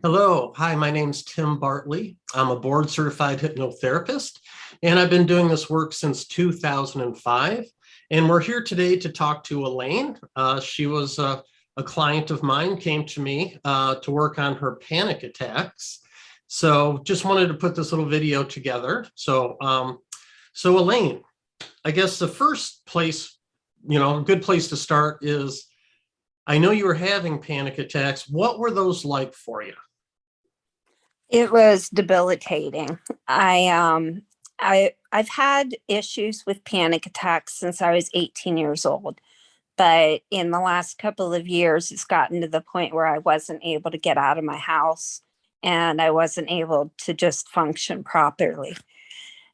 Hello. Hi, my name's Tim Bartley. I'm a board certified hypnotherapist, and I've been doing this work since 2005. And we're here today to talk to Elaine. She was a client of mine, came to me to work on her panic attacks. So just wanted to put this little video together. So Elaine, I guess the first place, a good place to start is I know you were having panic attacks. What were those like for you? It was debilitating. I've had issues with panic attacks since I was 18 years old, but in the last couple of years, it's gotten to the point where I wasn't able to get out of my house and I wasn't able to just function properly.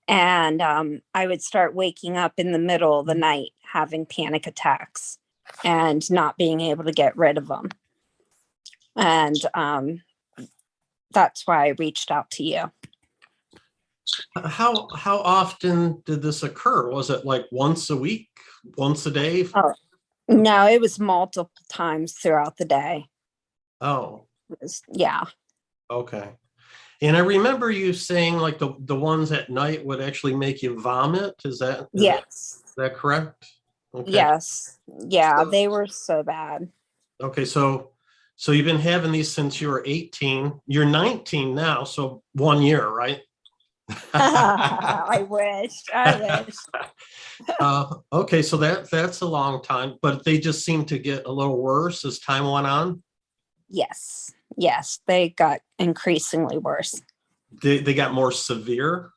And I would start waking up in the middle of the night having panic attacks and not being able to get rid of them. And that's why I reached out to you. How often did this occur? Was it like once a week, once a day? Oh, no, it was multiple times throughout the day. Oh, Yeah. okay. And I remember you saying like the ones at night would actually make you vomit. Yes. Is that correct? Okay. Yes. Yeah, So, they were so bad. okay, so you've been having these since you were 18. You're 19 now, so 1 year, right? I wish. Okay, so that's a long time, but they just seem to get a little worse as time went on. Yes. Yes, they got increasingly worse. They got more severe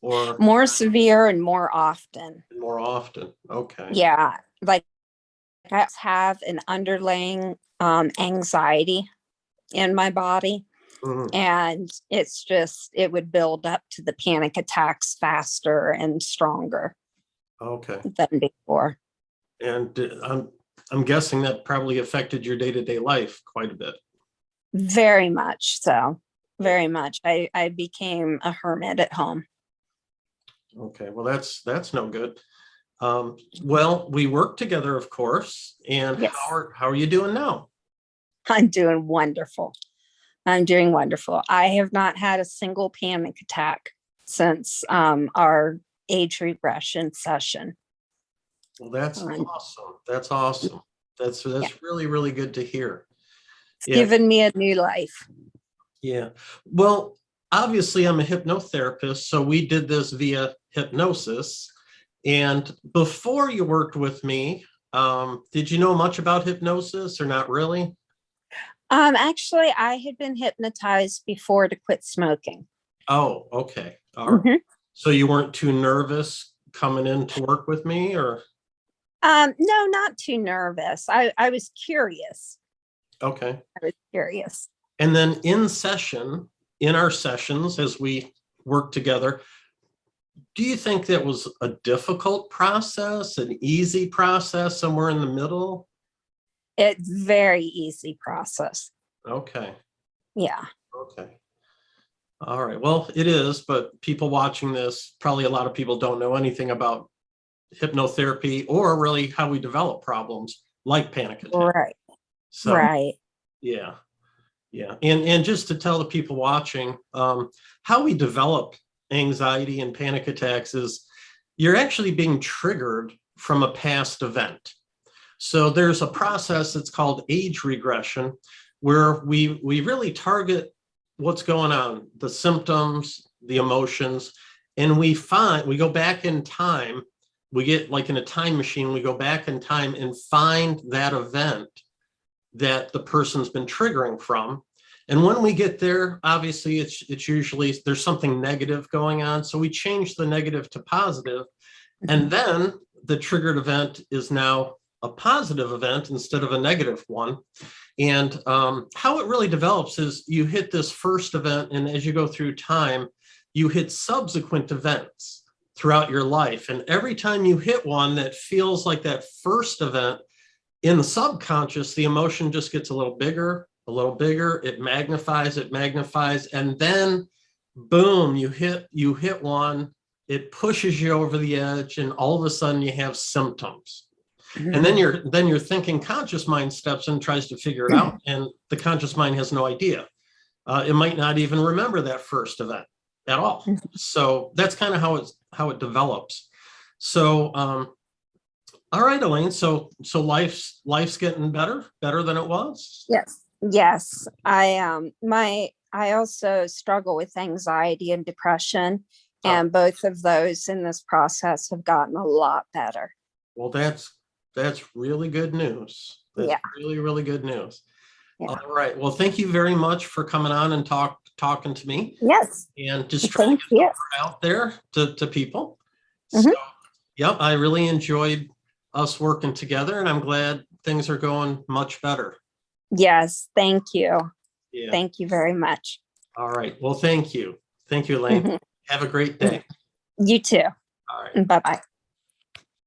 or More severe and more often. more often. Okay. Yeah. Like I have an underlying anxiety in my body. Mhm. And it would build up to the panic attacks faster and stronger Okay. than before. And I'm guessing that probably affected your day-to-day life quite a bit. Very much so. Very much. I became a hermit at home. Okay, well that's no good. Well, we work together, of course. And Yes. how are you doing now? I'm doing wonderful. I'm doing wonderful. I have not had a single panic attack since our age regression session. Well, that's Um, awesome. That's awesome. That's yeah. really, really good to hear. It's Yeah, given me a new life. yeah. Well, obviously I'm a hypnotherapist, so we did this via hypnosis. And before you worked with me, did you know much about hypnosis or not really? Actually, I had been hypnotized before to quit smoking. Oh, okay. All right. Mhm. So you weren't too nervous coming in to work with me or? No, not too nervous. I was curious. Okay. I was curious. And then in our sessions, as we work together, do you think that was a difficult process, an easy process, somewhere in the middle? It's very easy process. Okay. Yeah. Okay. All right. Well, it is, but people watching this, probably a lot of people don't know anything about hypnotherapy or really how we develop problems like panic attacks. Right. So, Right. yeah. Yeah. And just to tell the people watching, how we develop anxiety and panic attacks is you're actually being triggered from a past event. So there's a process that's called age regression, where we really target what's going on, the symptoms, the emotions, and we go back in time. We get like in a time machine, we go back in time and find that event that the person's been triggering from. And when we get there, obviously it's usually there's something negative going on. So we change the negative to positive, and then the triggered event is now a positive event instead of a negative one. And how it really develops is you hit this first event, and as you go through time, you hit subsequent events throughout your life. And every time you hit one that feels like that first event, in the subconscious, the emotion just gets a little bigger, it magnifies, and then boom, you hit one, it pushes you over the edge, and all of a sudden you have symptoms. And then your thinking conscious mind steps in, tries to figure it out, and the conscious mind has no idea. it might not even remember that first event at all. So that's kind of how it develops. So, all right, Elaine. So life's getting better than it was. Yes. Yes. I also struggle with anxiety and depression, and both of those in this process have gotten a lot better. Well, that's really good news. That's really, really good news. Yeah. All right. Well, thank you very much for coming on and talking to me. Yes. And just trying to get the word out there to people. So, yep, I really enjoyed us working together, and I'm glad things are going much better. Yes. Thank you. Yeah. Thank you very much. All right. Well, thank you. Thank you, Elaine. Have a great day. You too. All right. Bye-bye.